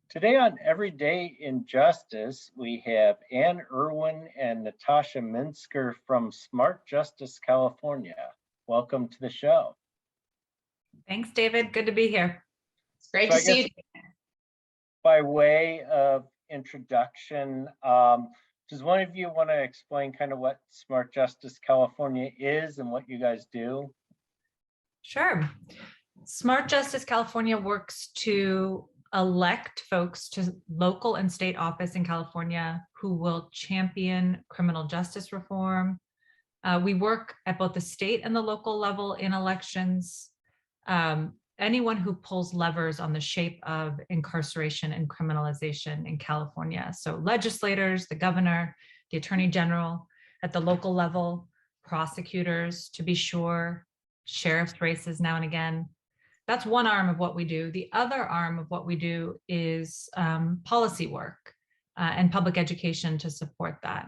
Today on Everyday Injustice, we have Irwin and Natasha Minsker from Smart Justice, California. Welcome to the show. Thanks, David. Good to be here. It's great to see you. By way of introduction, does one of you want to explain kind of what Smart Justice California is and what you guys do? Sure. Smart Justice California works to elect folks to local and state office in California who will champion criminal justice reform. We work at both the state and the local level in elections. Anyone who pulls levers on the shape of incarceration and criminalization in California. So legislators, the governor, the attorney general, at the local level, prosecutors, to be sure, sheriff's races now and again. That's one arm of what we do. The other arm of what we do is policy work and public education to support that.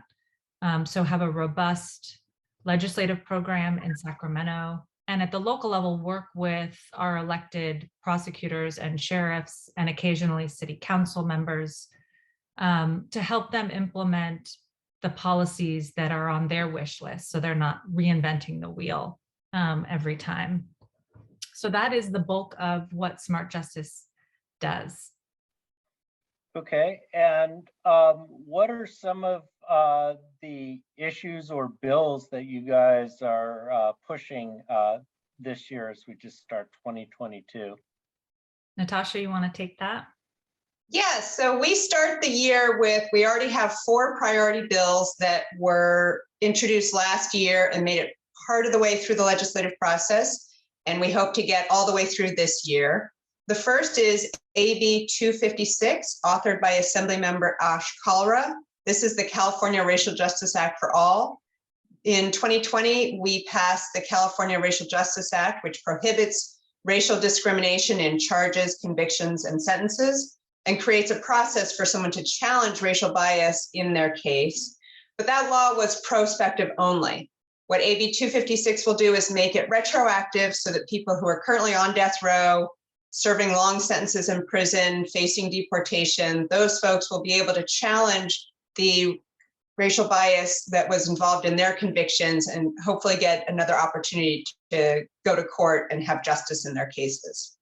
So have a robust legislative program in Sacramento, and at the local level work with our elected prosecutors and sheriffs and occasionally city council members to help them implement the policies that are on their wish list, so they're not reinventing the wheel every time. So that is the bulk of what Smart Justice does. Okay, and what are some of the issues or bills that you guys are pushing this year as we just start 2022? Natasha, you want to take that? Yes, so we start the year with, we already have 4 priority bills that were introduced last year and made it part of the way through the legislative process. And we hope to get all the way through this year. The first is AB 256, authored by Assemblymember Ash Kalra. This is the California Racial Justice Act for All. In 2020, we passed the California Racial Justice Act, which prohibits racial discrimination in charges, convictions, and sentences, and creates a process for someone to challenge racial bias in their case. But that law was prospective only. What AB 256 will do is make it retroactive so that people who are currently on death row, serving long sentences in prison, facing deportation, those folks will be able to challenge the racial bias that was involved in their convictions and hopefully get another opportunity to go to court and have justice in their cases.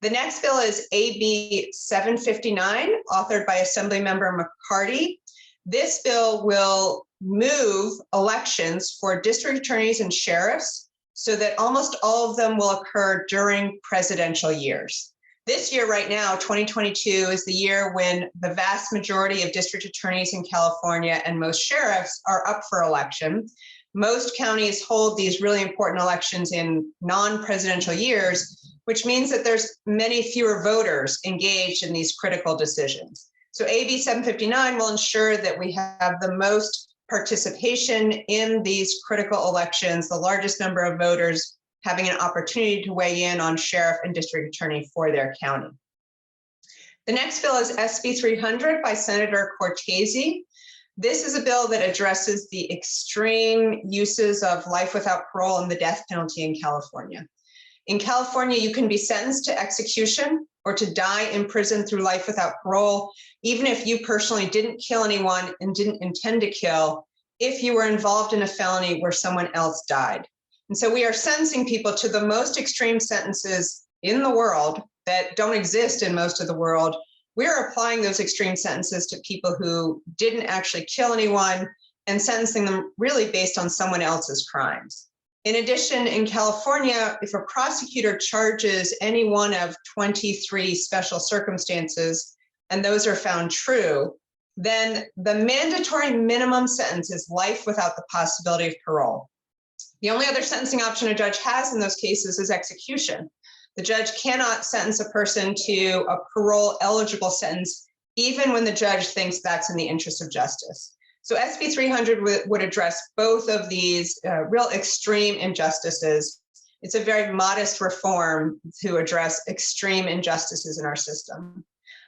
The next bill is AB 759, authored by Assemblymember McCarty. This bill will move elections for district attorneys and sheriffs so that almost all of them will occur during presidential years. This year, right now, 2022, is the year when the vast majority of district attorneys in California and most sheriffs are up for election. Most counties hold these really important elections in non-presidential years, which means that there's many fewer voters engaged in these critical decisions. So AB 759 will ensure that we have the most participation in these critical elections, the largest number of voters having an opportunity to weigh in on sheriff and district attorney for their county. The next bill is SB 300 by Senator Cortese. This is a bill that addresses the extreme uses of life without parole and the death penalty in California. In California, you can be sentenced to execution or to die in prison through life without parole, even if you personally didn't kill anyone and didn't intend to kill, if you were involved in a felony where someone else died. And so we are sentencing people to the most extreme sentences in the world that don't exist in most of the world. We're applying those extreme sentences to people who didn't actually kill anyone and sentencing them really based on someone else's crimes. In addition, in California, if a prosecutor charges any one of 23 special circumstances, and those are found true, then the mandatory minimum sentence is life without the possibility of parole. The only other sentencing option a judge has in those cases is execution. The judge cannot sentence a person to a parole-eligible sentence, even when the judge thinks that's in the interest of justice. So SB 300 would address both of these real extreme injustices. It's a very modest reform to address extreme injustices in our system.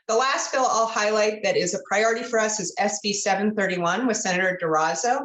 The last bill I'll highlight that is a priority for us is SB 731 with Senator Durazo.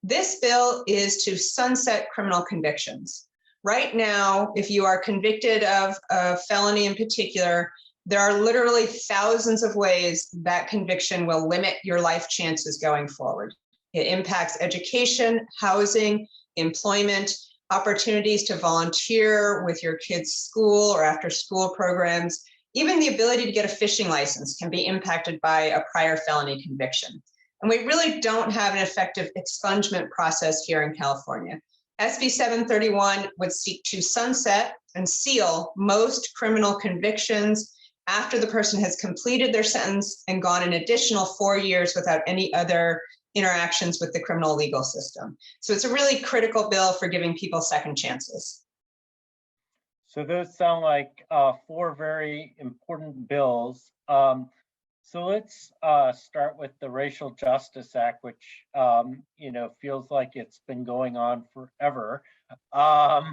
This bill is to sunset criminal convictions. Right now, if you are convicted of a felony in particular, There are literally thousands of ways that conviction will limit your life chances going forward. It impacts education, housing, employment, opportunities to volunteer with your kids' school or after school programs. Even the ability to get a fishing license can be impacted by a prior felony conviction. And we really don't have an effective expungement process here in California. SB 731 would seek to sunset and seal most criminal convictions after the person has completed their sentence and gone an additional 4 years without any other interactions with the criminal legal system. So it's a really critical bill for giving people second chances. So those sound like 4 very important bills. So let's start with the Racial Justice Act, which feels like it's been going on forever. But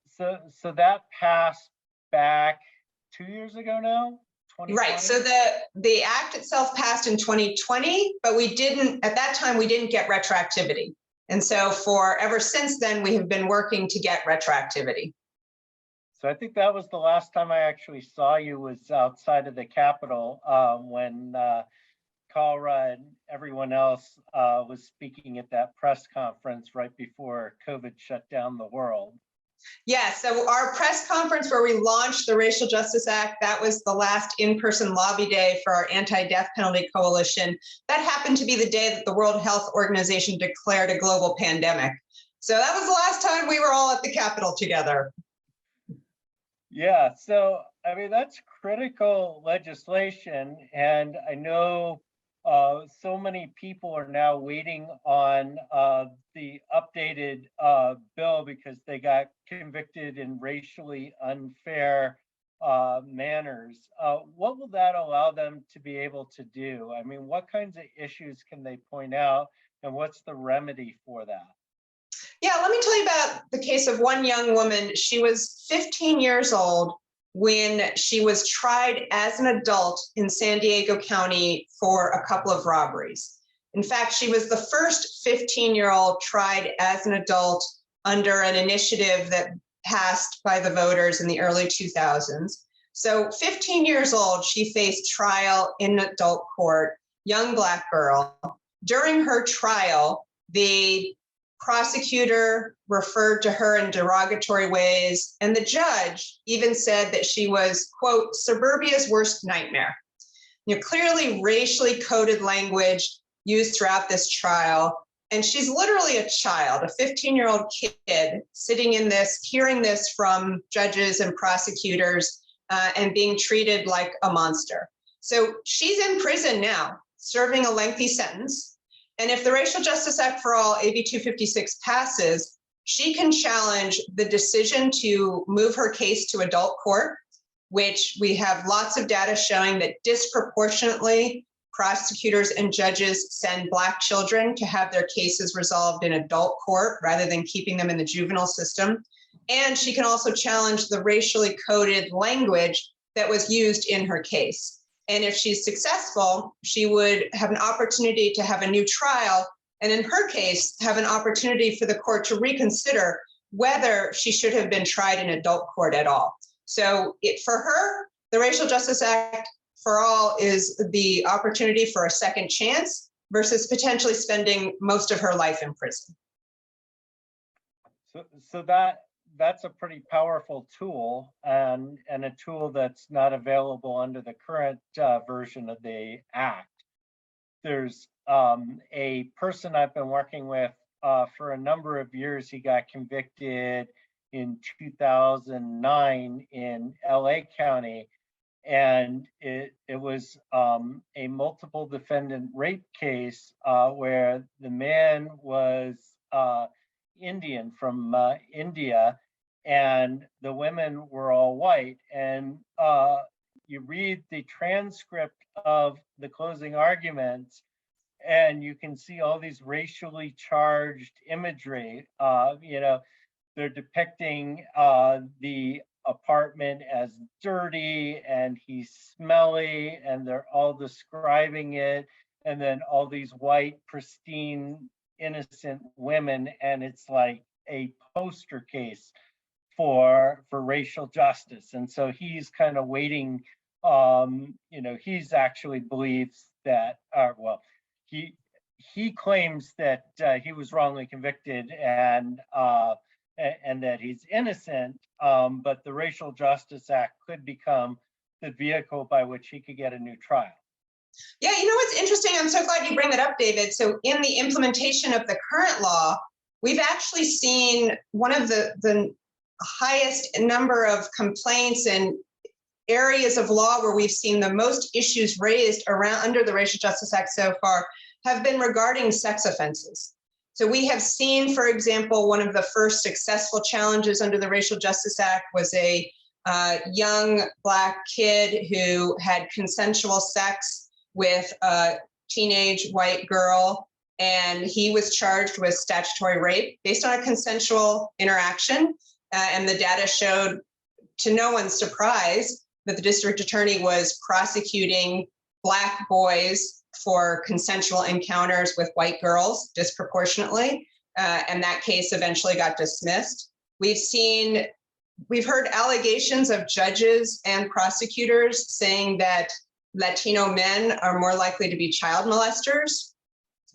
so that passed back 2 years ago now. Right. So the act itself passed in 2020, but we didn't, at that time, we didn't get retroactivity. And so ever since then, we have been working to get retroactivity. So I think that was the last time I actually saw you was outside of the Capitol when Cara and everyone else was speaking at that press conference right before COVID shut down the world. Yeah, so our press conference where we launched the Racial Justice Act, that was the last in-person lobby day for our anti-death penalty coalition. That happened to be the day that the World Health Organization declared a global pandemic. So that was the last time we were all at the Capitol together. Yeah, so I mean, that's critical legislation. And I know so many people are now waiting on the updated bill because they got convicted in racially unfair manners. What will that allow them to be able to do? I mean, what kinds of issues can they point out, and what's the remedy for that? Yeah, let me tell you about the case of one young woman. She was 15 years old when she was tried as an adult in San Diego County for a couple of robberies. In fact, she was the first 15-year-old tried as an adult under an initiative that passed by the voters in the early 2000s. So 15 years old, she faced trial in adult court, young Black girl. During her trial, the prosecutor referred to her in derogatory ways, and the judge even said that she was, quote, suburbia's worst nightmare. Clearly racially coded language used throughout this trial. And she's literally a child, a 15-year-old kid sitting in this, hearing this from judges and prosecutors and being treated like a monster. So she's in prison now, serving a lengthy sentence. And if the Racial Justice Act for All, AB 256, passes, she can challenge the decision to move her case to adult court, which we have lots of data showing that disproportionately prosecutors and judges send Black children to have their cases resolved in adult court rather than keeping them in the juvenile system. And she can also challenge the racially coded language that was used in her case. And if she's successful, she would have an opportunity to have a new trial. And in her case, have an opportunity for the court to reconsider whether she should have been tried in adult court at all. So for her, the Racial Justice Act for All is the opportunity for a second chance versus potentially spending most of her life in prison. So that's a pretty powerful tool, and a tool that's not available under the current version of the act. There's a person I've been working with for a number of years. He got convicted in 2009 in LA County, and it was a multiple defendant rape case where the man was Indian from India, and the women were all white. And you read the transcript of the closing arguments, and you can see all these racially charged imagery. They're depicting the apartment as dirty, and he's smelly, and they're all describing it. And then all these white, pristine, innocent women, and it's like a poster case for racial justice. And so he's kind of waiting, he's actually believes that, he claims that he was wrongly convicted and that he's innocent, but the Racial Justice Act could become the vehicle by which he could get a new trial. Yeah, you know what's interesting? I'm so glad you bring that up, David. So in the implementation of the current law, we've actually seen one of the highest number of complaints and areas of law where we've seen the most issues raised around under the Racial Justice Act so far have been regarding sex offenses. So we have seen, for example, one of the first successful challenges under the Racial Justice Act was a young Black kid who had consensual sex with a teenage white girl, and he was charged with statutory rape based on a consensual interaction. And the data showed, to no one's surprise, that the district attorney was prosecuting Black boys for consensual encounters with white girls disproportionately. And that case eventually got dismissed. We've heard allegations of judges and prosecutors saying that Latino men are more likely to be child molesters.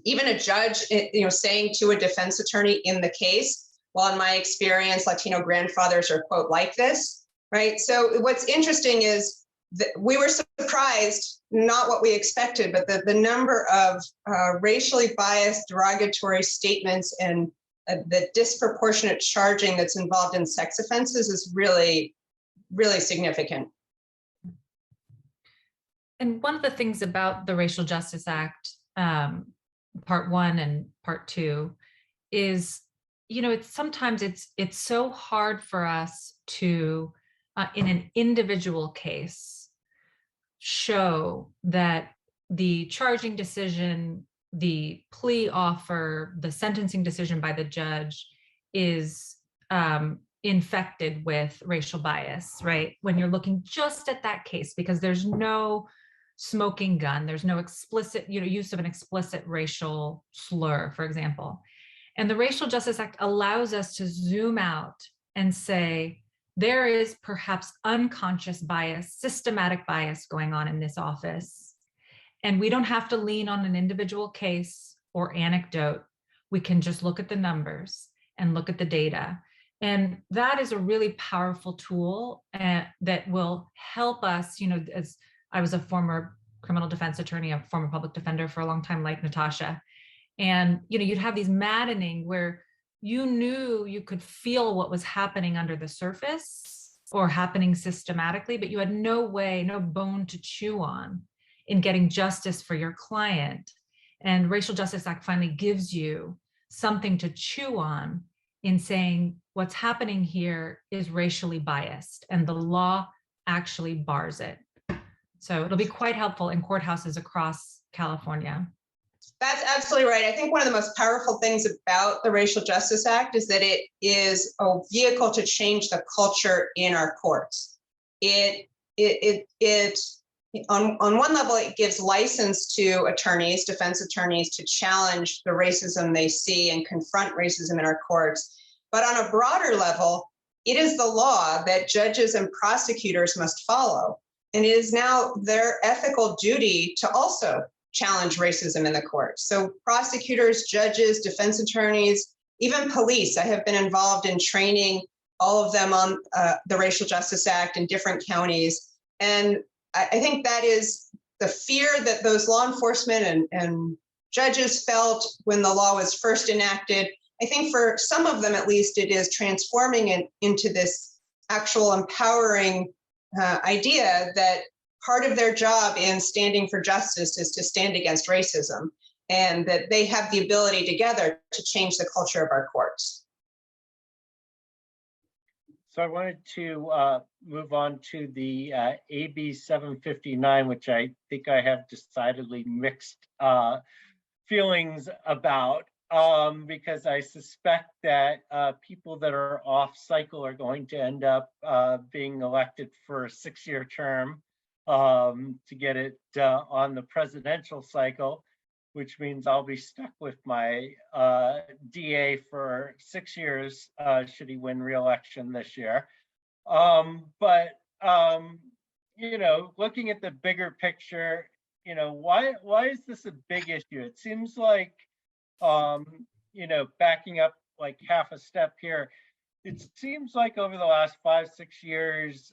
Even a judge, saying to a defense attorney in the case, well, in my experience, Latino grandfathers are, quote, like this, right? So what's interesting is that we were surprised, not what we expected, but the number of racially biased derogatory statements and the disproportionate charging that's involved in sex offenses is really, really significant. And one of the things about the Racial Justice Act, Part 1 and Part 2, is, sometimes it's so hard for us to, in an individual case, show that the charging decision, the plea offer, the sentencing decision by the judge is infected with racial bias, right? When you're looking just at that case, because there's no smoking gun, there's no explicit, use of an explicit racial slur, for example. And the Racial Justice Act allows us to zoom out and say, there is perhaps unconscious bias, systematic bias going on in this office. And we don't have to lean on an individual case or anecdote. We can just look at the numbers and look at the data. And that is a really powerful tool that will help us, as I was a former criminal defense attorney, a former public defender for a long time, like Natasha. And, you'd have these maddening where you knew you could feel what was happening under the surface or happening systematically, but you had no way, no bone to chew on in getting justice for your client. And Racial Justice Act finally gives you something to chew on in saying what's happening here is racially biased and the law actually bars it. So it'll be quite helpful in courthouses across California. That's absolutely right. I think one of the most powerful things about the Racial Justice Act is that it is a vehicle to change the culture in our courts. On one level, it gives license to attorneys, defense attorneys, to challenge the racism they see and confront racism in our courts. But on a broader level, it is the law that judges and prosecutors must follow. And it is now their ethical duty to also challenge racism in the courts. So prosecutors, judges, defense attorneys, even police. I have been involved in training all of them on the Racial Justice Act in different counties. And I think that is the fear that those law enforcement and judges felt when the law was first enacted. I think for some of them, at least, it is transforming it into this actual empowering idea that part of their job in standing for justice is to stand against racism, and that they have the ability together to change the culture of our courts. So I wanted to move on to the AB 759, which I think I have decidedly mixed feelings about, because I suspect that people that are off cycle are going to end up being elected for a 6-year term to get it on the presidential cycle. which means I'll be stuck with my DA for 6 years should he win re-election this year. But you know, looking at the bigger picture, you know, why is this a big issue? It seems like, you know, backing up like half a step here, it seems like over the last 5-6 years,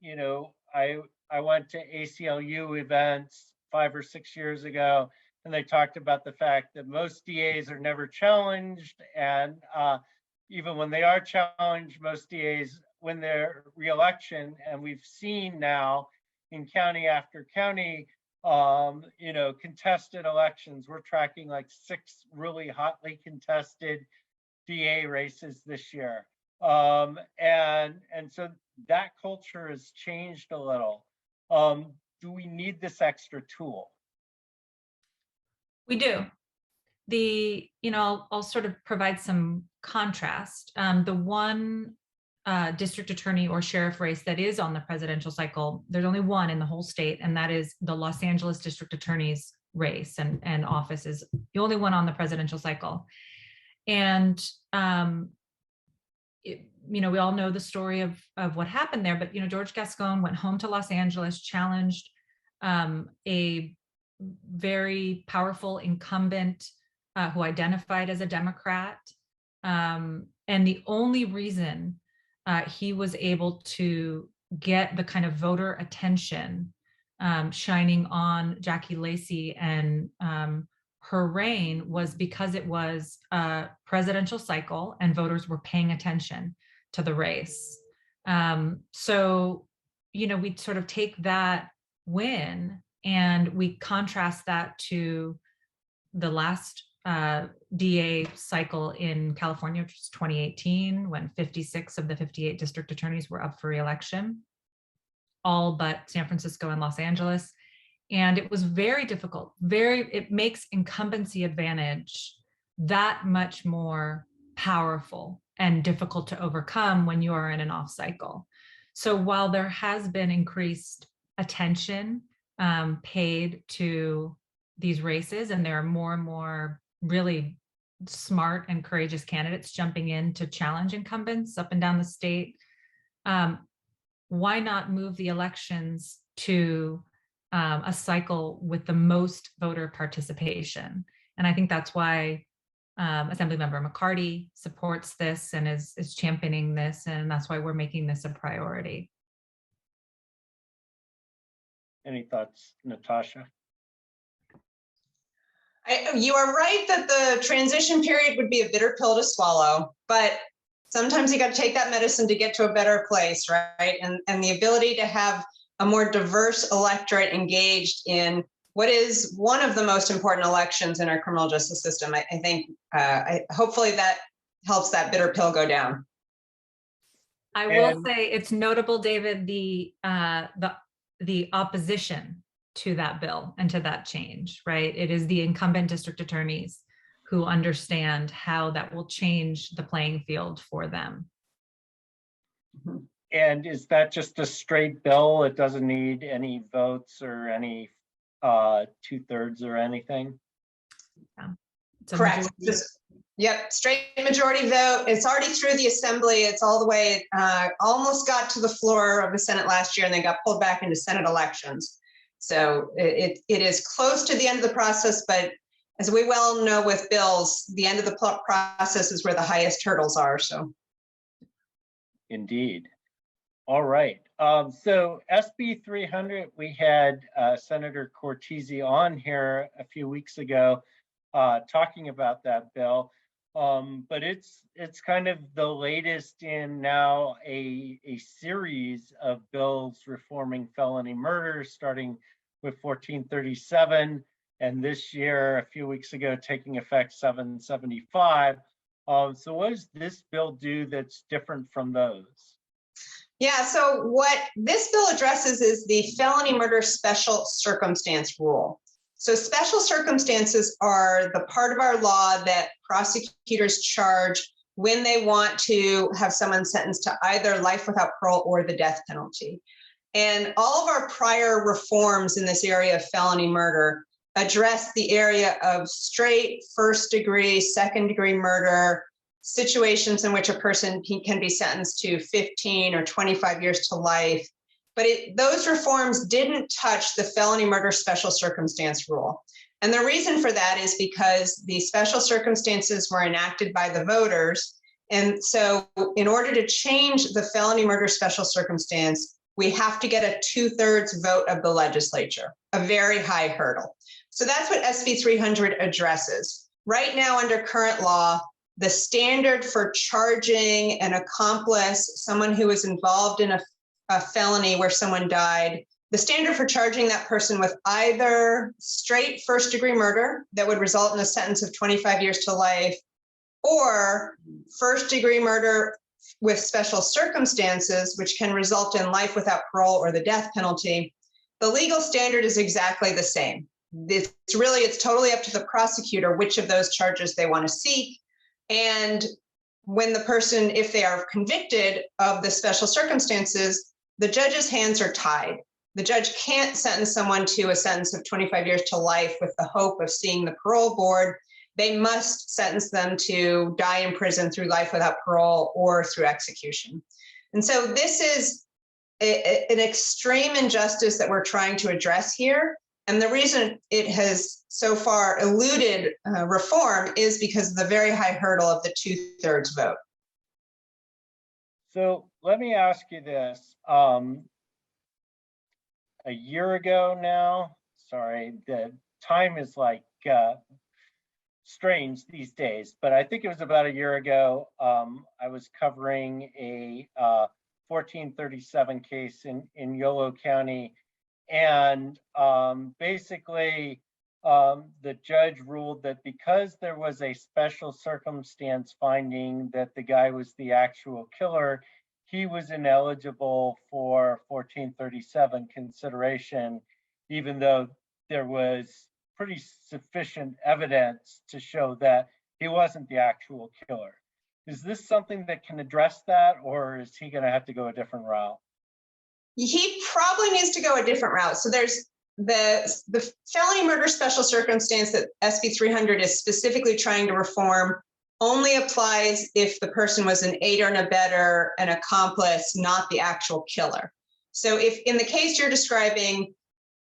you know, I went to ACLU events 5 or 6 years ago, and they talked about the fact that most DAs are never challenged, and even when they are challenged, most DAs win their re-election. And we've seen now in county after county, you know, contested elections. We're tracking like 6 really hotly contested DA races this year. And so that culture has changed a little. Do we need this extra tool? We do. You know, I'll sort of provide some contrast. The one district attorney or sheriff race that is on the presidential cycle, there's only one in the whole state, and that is the Los Angeles district attorney's race, and office is the only one on the presidential cycle. And you know, we all know the story of what happened there, but you know, George Gascon went home to Los Angeles, challenged a very powerful incumbent who identified as a Democrat, and the only reason he was able to get the kind of voter attention shining on Jackie Lacey and her reign was because it was a presidential cycle and voters were paying attention to the race. So, you know, we sort of take that win and we contrast that to the last DA cycle in California, which was 2018, when 56 of the 58 district attorneys were up for re-election, all but San Francisco and Los Angeles. And it was very difficult. It makes incumbency advantage that much more powerful and difficult to overcome when you are in an off cycle. So while there has been increased attention paid to these races, and there are more and more really smart and courageous candidates jumping in to challenge incumbents up and down the state, why not move the elections to a cycle with the most voter participation? And I think that's why Assemblymember McCarty supports this and is championing this, and that's why we're making this a priority. Any thoughts, Natasha? You are right that the transition period would be a bitter pill to swallow, but sometimes you got to take that medicine to get to a better place, right? And the ability to have a more diverse electorate engaged in what is one of the most important elections in our criminal justice system. I think hopefully that helps that bitter pill go down. I will say it's notable, David, the opposition to that bill and to that change, right? It is the incumbent district attorneys who understand how that will change the playing field for them. And is that just a straight bill? It doesn't need any votes or any 2/3 or anything? Yeah. Correct. Yep, straight majority vote. It's already through the assembly. It's all the way, almost got to the floor of the Senate last year and then got pulled back into Senate elections. So it is close to the end of the process, but as we well know with bills, the end of the process is where the highest hurdles are. So, indeed. All right. So SB 300, we had Senator Cortese on here a few weeks ago talking about that bill, but it's kind of the latest in now a series of bills reforming felony murder, starting with 1437, and this year, a few weeks ago, taking effect 775. So what does this bill do that's different from those? Yeah, so what this bill addresses is the felony murder special circumstance rule. So special circumstances are the part of our law that prosecutors charge when they want to have someone sentenced to either life without parole or the death penalty. And all of our prior reforms in this area of felony murder address the area of straight, first degree, second degree murder, situations in which a person can be sentenced to 15 or 25 years to life. But those reforms didn't touch the felony murder special circumstance rule. And the reason for that is because the special circumstances were enacted by the voters. And so in order to change the felony murder special circumstance, we have to get a 2/3 vote of the legislature, a very high hurdle. So that's what SB 300 addresses. Right now, under current law, the standard for charging an accomplice, someone who was involved in a felony where someone died, the standard for charging that person with either straight first-degree murder that would result in a sentence of 25 years to life, or first-degree murder with special circumstances, which can result in life without parole or the death penalty, the legal standard is exactly the same. It's totally up to the prosecutor which of those charges they want to seek. And when the person, if they are convicted of the special circumstances, the judge's hands are tied. The judge can't sentence someone to a sentence of 25 years to life with the hope of seeing the parole board. They must sentence them to die in prison through life without parole or through execution. And so this is an extreme injustice that we're trying to address here. And the reason it has so far eluded reform is because of the very high hurdle of the 2/3 vote. So let me ask you this. A year ago now, sorry, the time is like strange these days, but I think it was about a year ago, I was covering a 1437 case in Yolo County. And basically, the judge ruled that because there was a special circumstance finding that the guy was the actual killer, he was ineligible for 1437 consideration, even though there was pretty sufficient evidence to show that he wasn't the actual killer. Is this something that can address that, or is he going to have to go a different route? He probably needs to go a different route. So there's the felony murder special circumstance that SB 300 is specifically trying to reform only applies if the person was an aider and abettor, an accomplice, not the actual killer. So if in the case you're describing,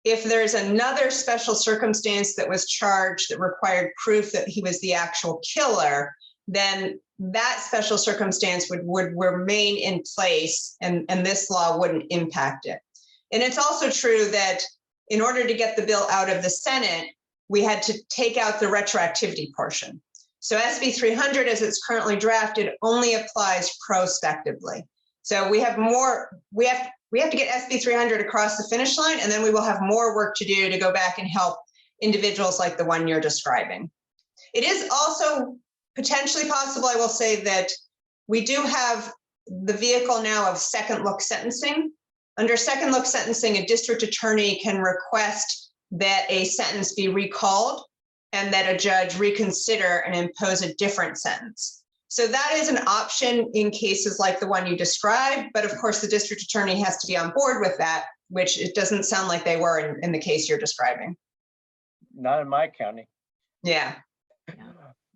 if there's another special circumstance that was charged that required proof that he was the actual killer, then that special circumstance would remain in place, and this law wouldn't impact it. And it's also true that in order to get the bill out of the Senate, we had to take out the retroactivity portion. So SB 300, as it's currently drafted, only applies prospectively. So we have to get SB 300 across the finish line, and then we will have more work to do to go back and help individuals like the one you're describing. It is also potentially possible, I will say, that we do have the vehicle now of second look sentencing. Under second look sentencing, a district attorney can request that a sentence be recalled and that a judge reconsider and impose a different sentence. So that is an option in cases like the one you described, but of course the district attorney has to be on board with that, which it doesn't sound like they were in the case you're describing. Not in my county. Yeah.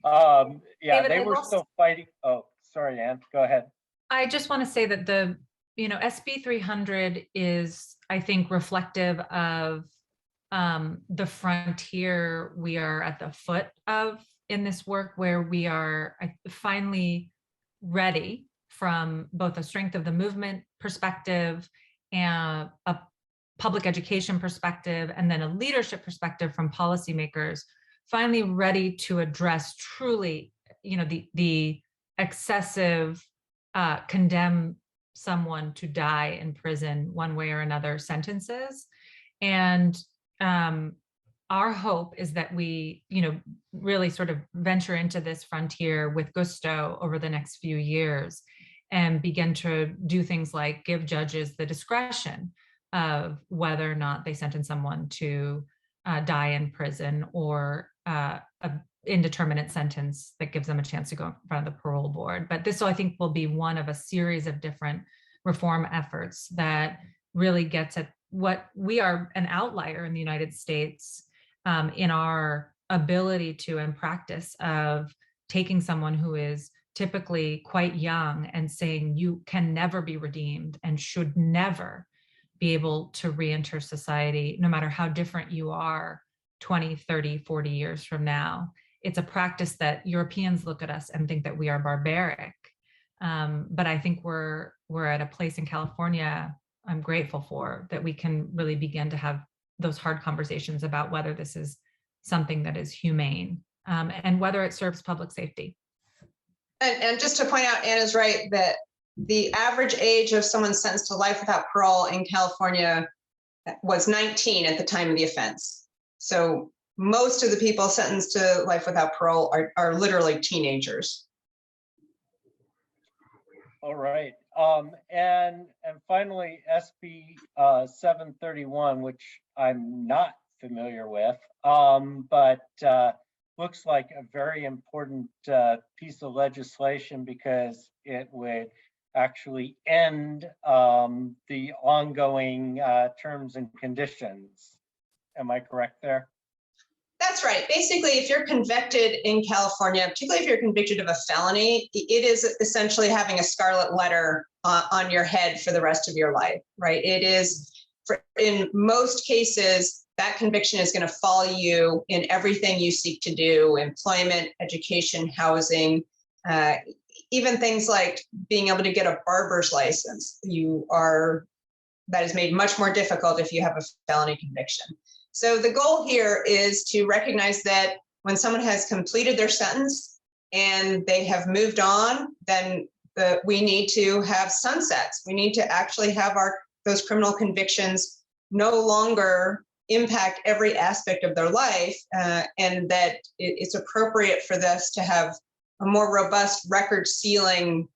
David, they were still fighting. Oh, sorry, Ann, go ahead. I just want to say that the SB 300 is, I think, reflective of the frontier we are at the foot of in this work, where we are finally ready from both a strength of the movement perspective and a public education perspective, and then a leadership perspective from policymakers, finally ready to address truly, the excessive condemn someone to die in prison one way or another sentences. And our hope is that we, really sort of venture into this frontier with gusto over the next few years and begin to do things like give judges the discretion of whether or not they sentence someone to die in prison, or a indeterminate sentence that gives them a chance to go in front of the parole board. But this, I think, will be one of a series of different reform efforts that really gets at what we are an outlier in the United States in our ability to and practice of taking someone who is typically quite young and saying you can never be redeemed and should never be able to re-enter society, no matter how different you are 20, 30, 40 years from now. It's a practice that Europeans look at us and think that we are barbaric. But I think we're at a place in California I'm grateful for, that we can really begin to have those hard conversations about whether this is something that is humane, and whether it serves public safety. And just to point out, Anna's right that the average age of someone sentenced to life without parole in California was 19 at the time of the offense. So most of the people sentenced to life without parole are literally teenagers. All right. And finally, SB 731, which I'm not familiar with, but looks like a very important piece of legislation because it would actually end the ongoing terms and conditions. Am I correct there? That's right. Basically, if you're convicted in California, particularly if you're convicted of a felony, it is essentially having a scarlet letter on your head for the rest of your life, right? It is, in most cases, that conviction is going to follow you in everything you seek to do: employment, education, housing, even things like being able to get a barber's license. That is made much more difficult if you have a felony conviction. So the goal here is to recognize that when someone has completed their sentence and they have moved on, then we need to have sunsets. We need to actually have those criminal convictions no longer impact every aspect of their life, and that it's appropriate for this to have a more robust record sealing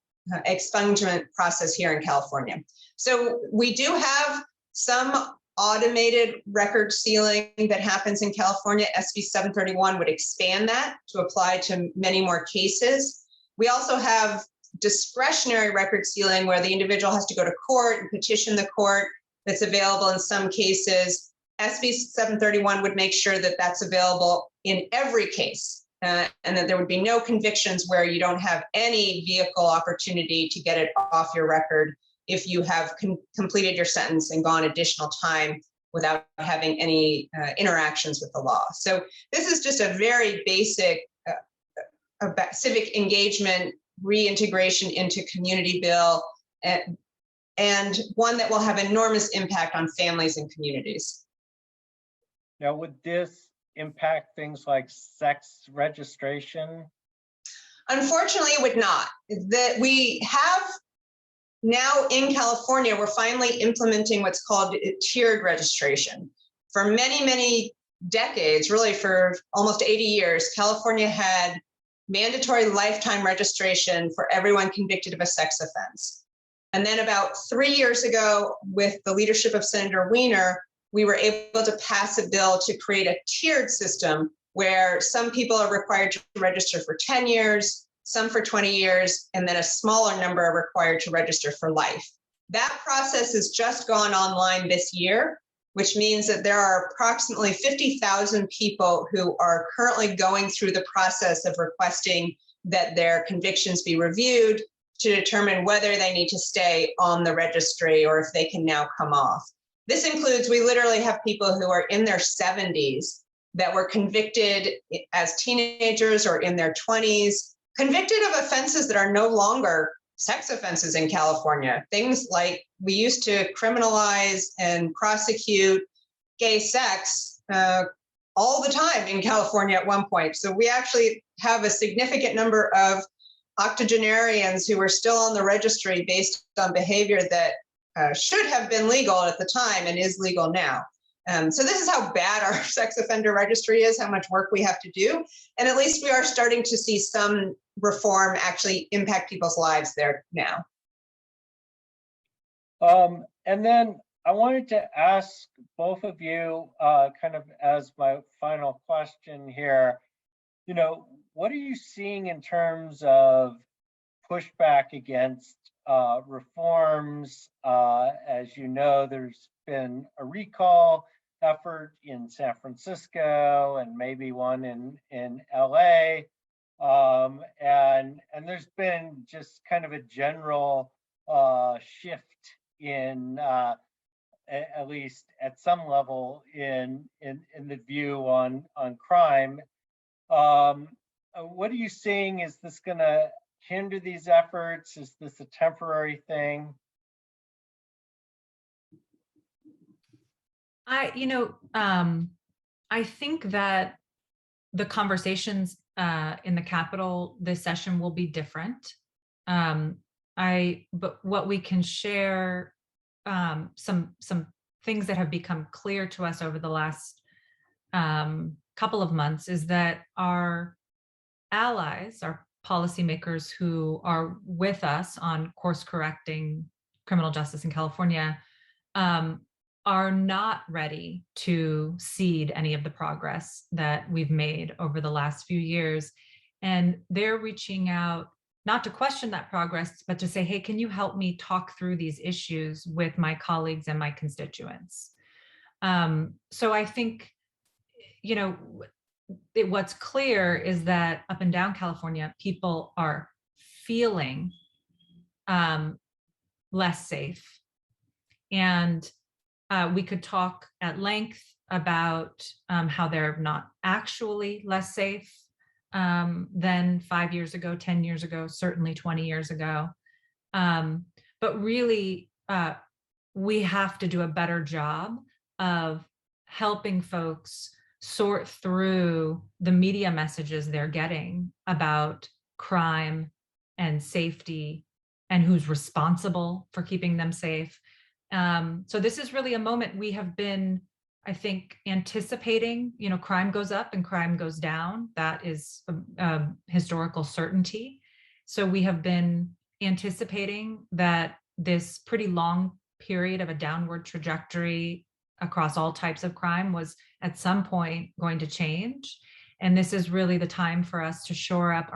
expungement process here in California. So we do have some automated record sealing that happens in California. SB 731 would expand that to apply to many more cases. We also have discretionary record sealing where the individual has to go to court and petition the court. That's available in some cases. SB 731 would make sure that that's available in every case, and that there would be no convictions where you don't have any vehicle opportunity to get it off your record if you have completed your sentence and gone additional time without having any interactions with the law. So this is just a very basic civic engagement reintegration into community bill, and one that will have enormous impact on families and communities. Now, would this impact things like sex registration? Unfortunately, it would not. That we have now in California, we're finally implementing what's called tiered registration. For many, many decades, really for almost 80 years, California had mandatory lifetime registration for everyone convicted of a sex offense. And then about 3 years ago, with the leadership of Senator Weiner, we were able to pass a bill to create a tiered system where some people are required to register for 10 years, some for 20 years, and then a smaller number are required to register for life. That process has just gone online this year, which means that there are approximately 50,000 people who are currently going through the process of requesting that their convictions be reviewed to determine whether they need to stay on the registry or if they can now come off. This includes, we literally have people who are in their 70s that were convicted as teenagers or in their 20s, convicted of offenses that are no longer sex offenses in California. Things like we used to criminalize and prosecute gay sex all the time in California at one point. So we actually have a significant number of octogenarians who are still on the registry based on behavior that should have been legal at the time and is legal now. So this is how bad our sex offender registry is, how much work we have to do. And at least we are starting to see some reform actually impact people's lives there now. And then I wanted to ask both of you, kind of as my final question here, what are you seeing in terms of pushback against reforms? As you know, there's been a recall effort in San Francisco and maybe one in LA. And there's been just kind of a general shift in at least at some level in the view on crime. What are you seeing? Is this going to hinder these efforts? Is this a temporary thing? I think that the conversations in the Capitol this session will be different. But what we can share, some things that have become clear to us over the last couple of months is that our allies, our policymakers who are with us on course correcting criminal justice in California, are not ready to cede any of the progress that we've made over the last few years. And they're reaching out not to question that progress, but to say, hey, can you help me talk through these issues with my colleagues and my constituents? So I think, what's clear is that up and down California, people are feeling less safe. And we could talk at length about how they're not actually less safe than 5 years ago, 10 years ago, certainly 20 years ago. But really, we have to do a better job of helping folks sort through the media messages they're getting about crime and safety and who's responsible for keeping them safe. So this is really a moment we have been, I think, anticipating. Crime goes up and crime goes down. That is a historical certainty. So we have been anticipating that this pretty long period of a downward trajectory across all types of crime was at some point going to change. And this is really the time for us to shore up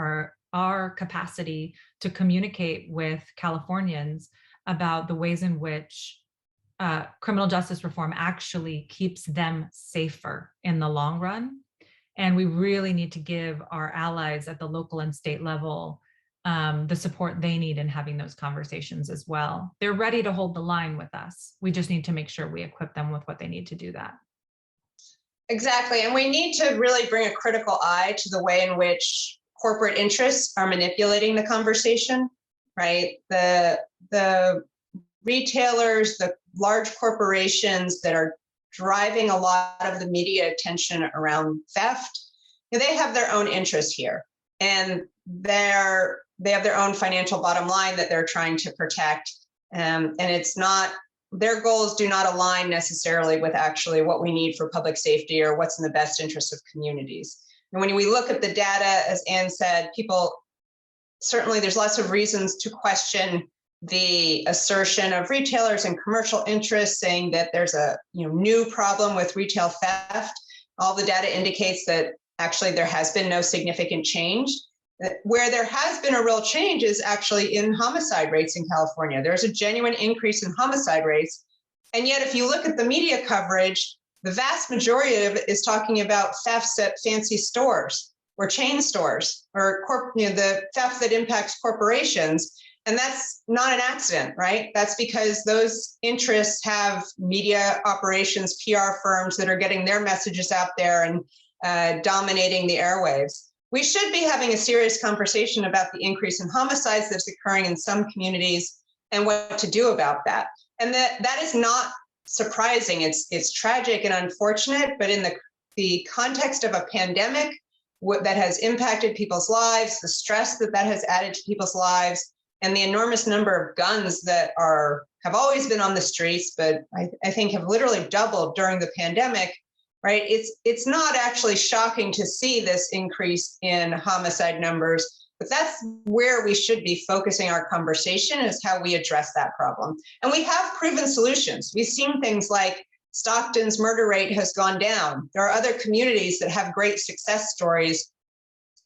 our capacity to communicate with Californians about the ways in which criminal justice reform actually keeps them safer in the long run. And we really need to give our allies at the local and state level the support they need in having those conversations as well. They're ready to hold the line with us. We just need to make sure we equip them with what they need to do that. Exactly. And we need to really bring a critical eye to the way in which corporate interests are manipulating the conversation, right? The retailers, the large corporations that are driving a lot of the media attention around theft, they have their own interests here. And they have their own financial bottom line that they're trying to protect. And it's not, their goals do not align necessarily with actually what we need for public safety or what's in the best interest of communities. And when we look at the data, as Anne said, certainly there's lots of reasons to question the assertion of retailers and commercial interests saying that there's a new problem with retail theft. All the data indicates that actually there has been no significant change. Where there has been a real change is actually in homicide rates in California. There's a genuine increase in homicide rates. And yet, if you look at the media coverage, the vast majority of it is talking about thefts at fancy stores or chain stores or the theft that impacts corporations. And that's not an accident, right? That's because those interests have media operations, PR firms that are getting their messages out there and dominating the airwaves. We should be having a serious conversation about the increase in homicides that's occurring in some communities and what to do about that. And that is not surprising. It's tragic and unfortunate, but in the context of a pandemic that has impacted people's lives, the stress that has added to people's lives, and the enormous number of guns that have always been on the streets, but I think have literally doubled during the pandemic, right? It's not actually shocking to see this increase in homicide numbers, but that's where we should be focusing our conversation, is how we address that problem. And we have proven solutions. We've seen things like Stockton's murder rate has gone down. There are other communities that have great success stories,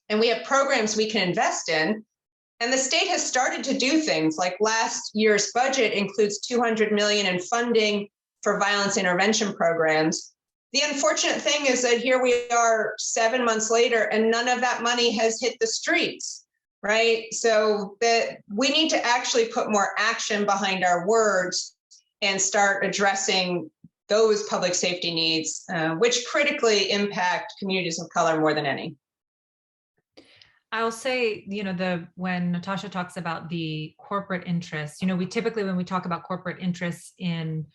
and we have programs we can invest in. And the state has started to do things like last year's budget includes $200 million in funding for violence intervention programs. The unfortunate thing is that here we are 7 months later and none of that money has hit the streets, right? So that we need to actually put more action behind our words and start addressing those public safety needs, which critically impact communities of color more than any. I'll say, when Natasha talks about the corporate interests, we typically, when we talk about corporate interests in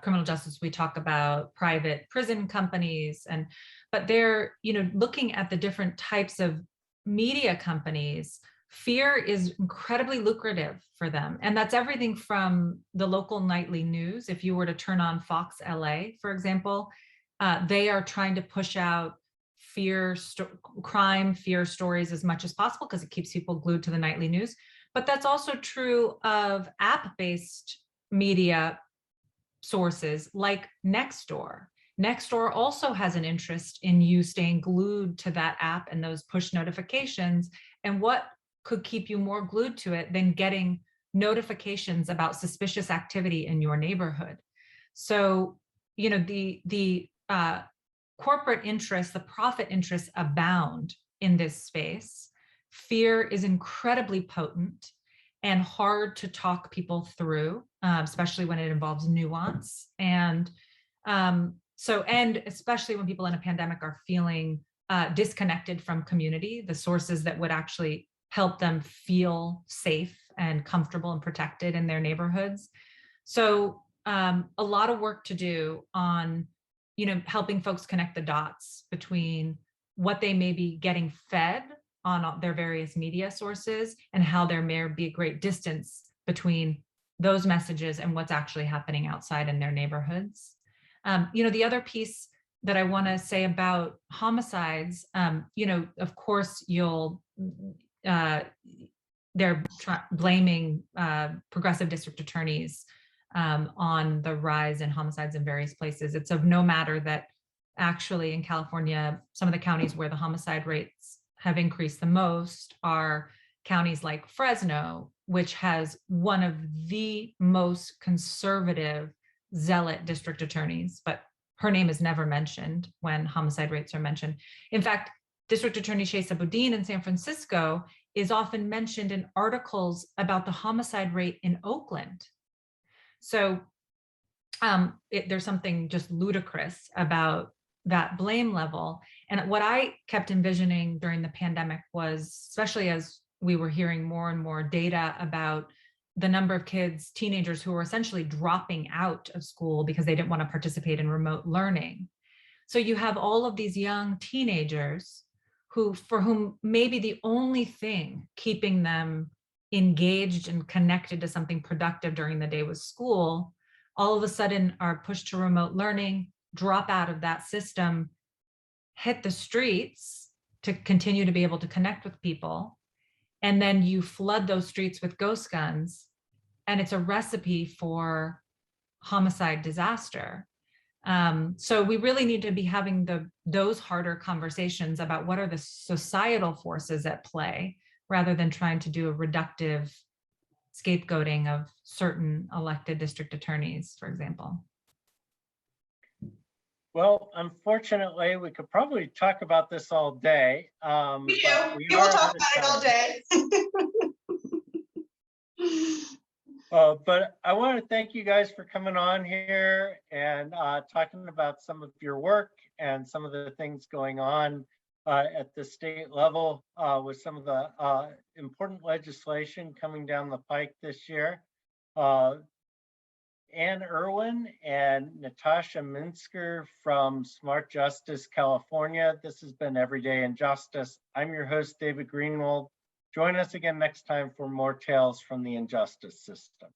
criminal justice, we talk about private prison companies, but they're, looking at the different types of media companies. Fear is incredibly lucrative for them. And that's everything from the local nightly news. If you were to turn on Fox LA, for example, they are trying to push out crime, fear stories as much as possible because it keeps people glued to the nightly news. But that's also true of app-based media sources like Nextdoor. Nextdoor also has an interest in you staying glued to that app and those push notifications. And what could keep you more glued to it than getting notifications about suspicious activity in your neighborhood? So, the corporate interests, the profit interests abound in this space. Fear is incredibly potent and hard to talk people through, especially when it involves nuance. And especially when people in a pandemic are feeling disconnected from community, the sources that would actually help them feel safe and comfortable and protected in their neighborhoods. So a lot of work to do on helping folks connect the dots between what they may be getting fed on their various media sources and how there may be a great distance between those messages and what's actually happening outside in their neighborhoods. The other piece that I want to say about homicides, of course, they're blaming progressive district attorneys on the rise in homicides in various places. It's of no matter that actually in California, some of the counties where the homicide rates have increased the most are counties like Fresno, which has one of the most conservative zealot district attorneys, but her name is never mentioned when homicide rates are mentioned. In fact, District Attorney Shesa Boudin in San Francisco is often mentioned in articles about the homicide rate in Oakland. So there's something just ludicrous about that blame level. And what I kept envisioning during the pandemic was, especially as we were hearing more and more data about the number of kids, teenagers who were essentially dropping out of school because they didn't want to participate in remote learning. So you have all of these young teenagers for whom maybe the only thing keeping them engaged and connected to something productive during the day was school, all of a sudden are pushed to remote learning, drop out of that system, hit the streets to continue to be able to connect with people. And then you flood those streets with ghost guns, and it's a recipe for homicide disaster. So we really need to be having those harder conversations about what are the societal forces at play, rather than trying to do a reductive scapegoating of certain elected district attorneys, for example. Well, unfortunately, we could probably talk about this all day. We will talk about it all day. But I want to thank you guys for coming on here and talking about some of your work and some of the things going on at the state level with some of the important legislation coming down the pike this year. Ann Irwin and Natasha Minsker from Smart Justice, California. This has been Everyday Injustice. I'm your host, David Greenwald. Join us again next time for more tales from the injustice system.